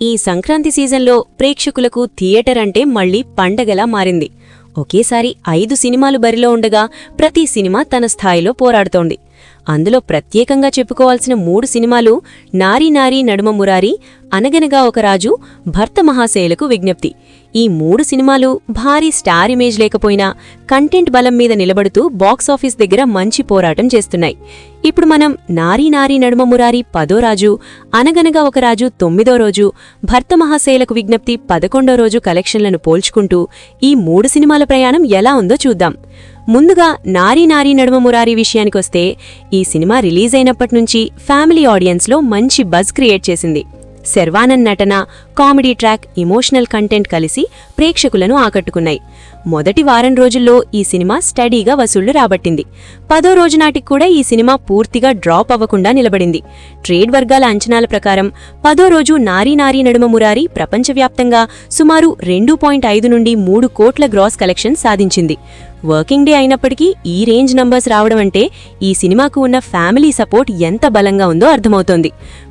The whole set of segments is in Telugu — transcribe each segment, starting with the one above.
ఈ సంక్రాంతి సీజన్లో ప్రేక్షకులకు థియేటర్ అంటే మళ్లీ పండగలా మారింది. ఒకేసారి 5 సినిమాలు బరిలో ఉండగా ప్రతి సినిమా తన స్థాయిలో పోరాడుతోంది. అందులో ప్రత్యేకంగా చెప్పుకోవాల్సిన 3 సినిమాలు నారీ నారీ నడుమ మురారి, అనగనగా ఒక రాజు, భర్త మహాశయులకు విజ్ఞప్తి. ఈ 3 సినిమాలు భారీ స్టార్ ఇమేజ్ లేకపోయినా కంటెంట్ బలం మీద నిలబడుతూ బాక్సాఫీస్ దగ్గర మంచి పోరాటం చేస్తున్నాయి. ఇప్పుడు మనం నారీ నారీ నడుమ మురారి 10వ రాజు, అనగనగా ఒక రాజు 9వ రోజు, భర్త మహాశయులకు విజ్ఞప్తి 11వ రోజు కలెక్షన్లను పోల్చుకుంటూ ఈ 3 సినిమాల ప్రయాణం ఎలా ఉందో చూద్దాం. ముందుగా నారీ నారీ నడుమ మురారి విషయానికొస్తే, ఈ సినిమా రిలీజ్ అయినప్పట్నుంచి ఫ్యామిలీ ఆడియన్స్లో మంచి బజ్ క్రియేట్ చేసింది. శర్వానంద్ నటన, కామెడీ ట్రాక్, ఎమోషనల్ కంటెంట్ కలిసి ప్రేక్షకులను ఆకట్టుకున్నాయి. మొదటి వారం రోజుల్లో ఈ సినిమా స్టడీగా వసూళ్లు రాబట్టింది. 10వ రోజు నాటికి కూడా ఈ సినిమా పూర్తిగా డ్రాప్ అవ్వకుండా నిలబడింది. ట్రేడ్ వర్గాల అంచనాల ప్రకారం 10వ రోజు నారీ నారీ నడుమ మురారి ప్రపంచవ్యాప్తంగా సుమారు 2.5 నుండి 3 కోట్ల గ్రాస్ కలెక్షన్ సాధించింది. వర్కింగ్ డే అయినప్పటికీ ఈ రేంజ్ నంబర్స్ రావడం అంటే ఈ సినిమాకు ఉన్న ఫ్యామిలీ సపోర్ట్ ఎంత బలంగా ఉందో అర్థమవుతోంది.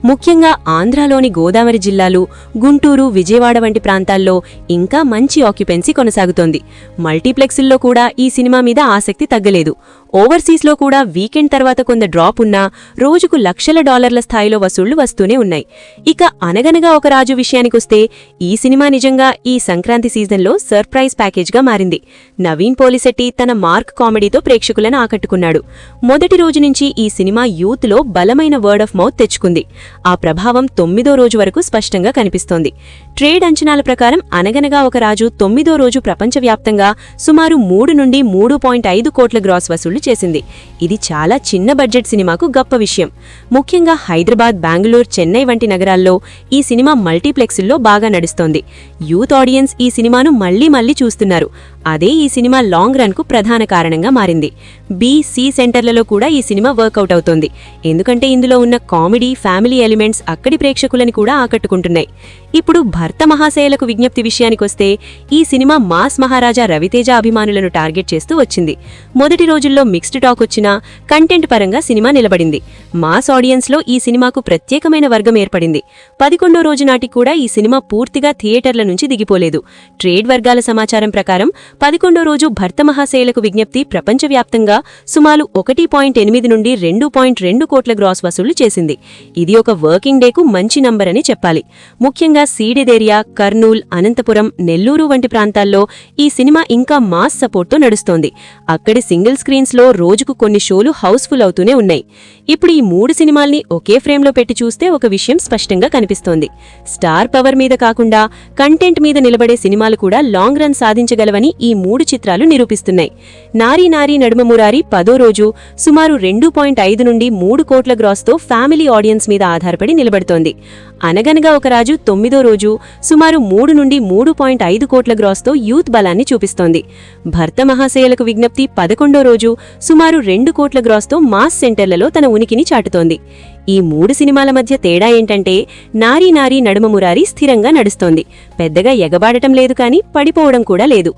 ముఖ్యంగా ఆంధ్రాలోని గోదావరి జిల్లాలు, గుంటూరు, విజయవాడ వంటి ప్రాంతాల్లో ఇంకా మంచి ఆక్యుపెన్సీ కొనసాగుతోంది. మల్టీప్లెక్స్ల్లో కూడా ఈ సినిమా మీద ఆసక్తి తగ్గలేదు. ఓవర్సీస్లో కూడా వీకెండ్ తర్వాత కొంత డ్రాప్ ఉన్నా రోజుకు లక్షల డాలర్ల స్థాయిలో వసూళ్లు వస్తూనే ఉన్నాయి. ఇక అనగనగా ఒక రాజు విషయానికొస్తే, ఈ సినిమా నిజంగా ఈ సంక్రాంతి సీజన్లో సర్ప్రైజ్ ప్యాకేజ్గా మారింది. నవీన్ పోలిశెట్టి తన మార్క్ కామెడీతో ప్రేక్షకులను ఆకట్టుకున్నాడు. మొదటి రోజు నుంచి ఈ సినిమా యూత్లో బలమైన వర్డ్ ఆఫ్ మౌత్ తెచ్చుకుంది. ఆ ప్రభావం 9వ రోజు వరకు స్పష్టంగా కనిపిస్తోంది. ట్రేడ్ అంచనాల ప్రకారం అనగనగా ఒక రాజు 9వ రోజు ప్రపంచవ్యాప్తంగా సుమారు 3 నుండి 3.5 కోట్ల గ్రాస్ వసూళ్లు చేసింది. ఇది చాలా చిన్న బడ్జెట్ సినిమాకు గొప్ప విషయం. ముఖ్యంగా హైదరాబాద్, బెంగళూరు, చెన్నై వంటి నగరాల్లో ఈ సినిమా మల్టీప్లెక్స్ల్లో బాగా నడుస్తోంది. యూత్ ఆడియన్స్ ఈ సినిమాను మళ్లీ మళ్లీ చూస్తున్నారు. అదే ఈ సినిమా లాంగ్ రన్ కు ప్రధాన కారణంగా మారింది. బి, సి సెంటర్లలో కూడా ఈ సినిమా వర్కౌట్ అవుతోంది. ఎందుకంటే ఇందులో ఉన్న కామెడీ, ఫ్యామిలీ ఎలిమెంట్స్ అక్కడి ప్రేక్షకులని కూడా ఆకట్టుకుంటున్నాయి. ఇప్పుడు భర్త మహాశయులకు విజ్ఞప్తి విషయానికొస్తే, ఈ సినిమా మాస్ మహారాజా రవితేజ అభిమానులను టార్గెట్ చేస్తూ వచ్చింది. మొదటి రోజుల్లో మిక్స్డ్ టాక్ వచ్చినా కంటెంట్ పరంగా సినిమా నిలబడింది. మాస్ ఆడియన్స్లో ఈ సినిమాకు ప్రత్యేకమైన వర్గం ఏర్పడింది. 11వ రోజు నాటికి కూడా ఈ సినిమా పూర్తిగా థియేటర్ల నుంచి దిగిపోలేదు. ట్రేడ్ వర్గాల సమాచారం ప్రకారం 11వ రోజు భర్త మహాశయులకు విజ్ఞప్తి ప్రపంచవ్యాప్తంగా సుమారు 1.8 నుండి 2.2 కోట్ల గ్రాస్ వసూళ్లు చేసింది. ఇది ఒక వర్కింగ్ డేకు మంచి నంబర్ అని చెప్పాలి. ముఖ్యంగా సీడెదేరియా, కర్నూల్, అనంతపురం, నెల్లూరు వంటి ప్రాంతాల్లో ఈ సినిమా ఇంకా మాస్ సపోర్ట్తో నడుస్తోంది. అక్కడి సింగిల్ స్క్రీన్స్లో రోజుకు కొన్ని షోలు హౌస్ఫుల్ అవుతూనే ఉన్నాయి. ఇప్పుడు ఈ 3 సినిమాల్ని ఒకే ఫ్రేమ్లో పెట్టి చూస్తే ఒక విషయం స్పష్టంగా కనిపిస్తోంది. స్టార్ పవర్ మీద కాకుండా కంటెంట్ మీద నిలబడే సినిమాలు కూడా లాంగ్ రన్ సాధించగలవని ఈ 3 చిత్రాలు నిరూపిస్తున్నాయి. నారీ నారీ నడుమ మురారి 10వ రోజు సుమారు 2.5 నుండి 3 కోట్ల గ్రాస్తో ఫ్యామిలీ ఆడియన్స్ మీద ఆధారపడి నిలబడుతోంది. అనగనగా ఒక రాజు 9వ రోజు సుమారు 3 నుండి 3.5 కోట్ల గ్రాస్తో యూత్ బలాన్ని చూపిస్తోంది. భర్త మహాశయులకు విజ్ఞప్తి 11వ రోజు సుమారు 2 కోట్ల గ్రాస్తో మాస్ సెంటర్లలో తన ఉనికిని చాటుతోంది. ఈ 3 సినిమాల మధ్య తేడా ఏంటంటే, నారీ నారీ నడుమ మురారి స్థిరంగా నడుస్తోంది. పెద్దగా ఎగబాడటం లేదు, కానీ పడిపోవడం కూడా లేదు.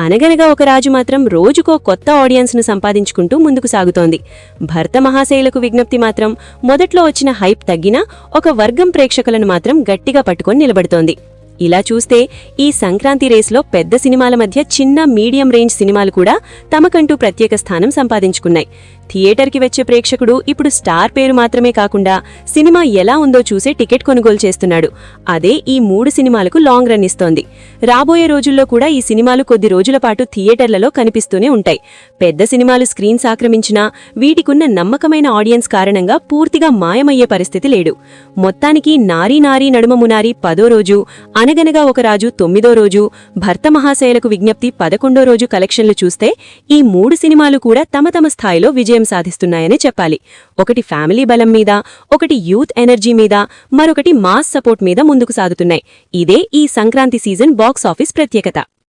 అనగనగా ఒక రాజు మాత్రం రోజుకో కొత్త ఆడియన్స్ను సంపాదించుకుంటూ ముందుకు సాగుతోంది. భర్త మహాశయులకు విజ్ఞప్తి మాత్రం మొదట్లో వచ్చిన హైప్ తగ్గినా ఒక వర్గం ప్రేక్షకులను మాత్రం గట్టిగా పట్టుకొని నిలబడుతోంది. ఇలా చూస్తే ఈ సంక్రాంతి రేస్లో పెద్ద సినిమాల మధ్య చిన్న, మీడియం రేంజ్ సినిమాలు కూడా తమకంటూ ప్రత్యేక స్థానం సంపాదించుకున్నాయి. థియేటర్కి వచ్చే ప్రేక్షకుడు ఇప్పుడు స్టార్ పేరు మాత్రమే కాకుండా సినిమా ఎలా ఉందో చూసే టికెట్ కొనుగోలు చేస్తున్నాడు. అదే ఈ 3 సినిమాలకు లాంగ్ రన్ ఇస్తోంది. రాబోయే రోజుల్లో కూడా ఈ సినిమాలు కొద్ది రోజుల పాటు థియేటర్లలో కనిపిస్తూనే ఉంటాయి. పెద్ద సినిమాలు స్క్రీన్స్ ఆక్రమించినా వీటికున్న నమ్మకమైన ఆడియన్స్ కారణంగా పూర్తిగా మాయమయ్యే పరిస్థితి లేడు. మొత్తానికి నారీ నారీ నడుమ మునారి 10వ రోజు, అనగనగా ఒక రాజు 9వ రోజు, భర్త మహాశయులకు విజ్ఞప్తి 11వ రోజు కలెక్షన్లు చూస్తే ఈ 3 సినిమాలు కూడా తమ తమ స్థాయిలో విజయం సాధిస్తున్నాయని చెప్పాలి. ఒకటి ఫ్యామిలీ బలం మీద, ఒకటి యూత్ ఎనర్జీ మీద, మరొకటి మాస్ సపోర్ట్ మీద ముందుకు సాగుతున్నాయి. ఇదే ఈ సంక్రాంతి సీజన్ బాక్స్ ఆఫీస్ ప్రత్యేకత.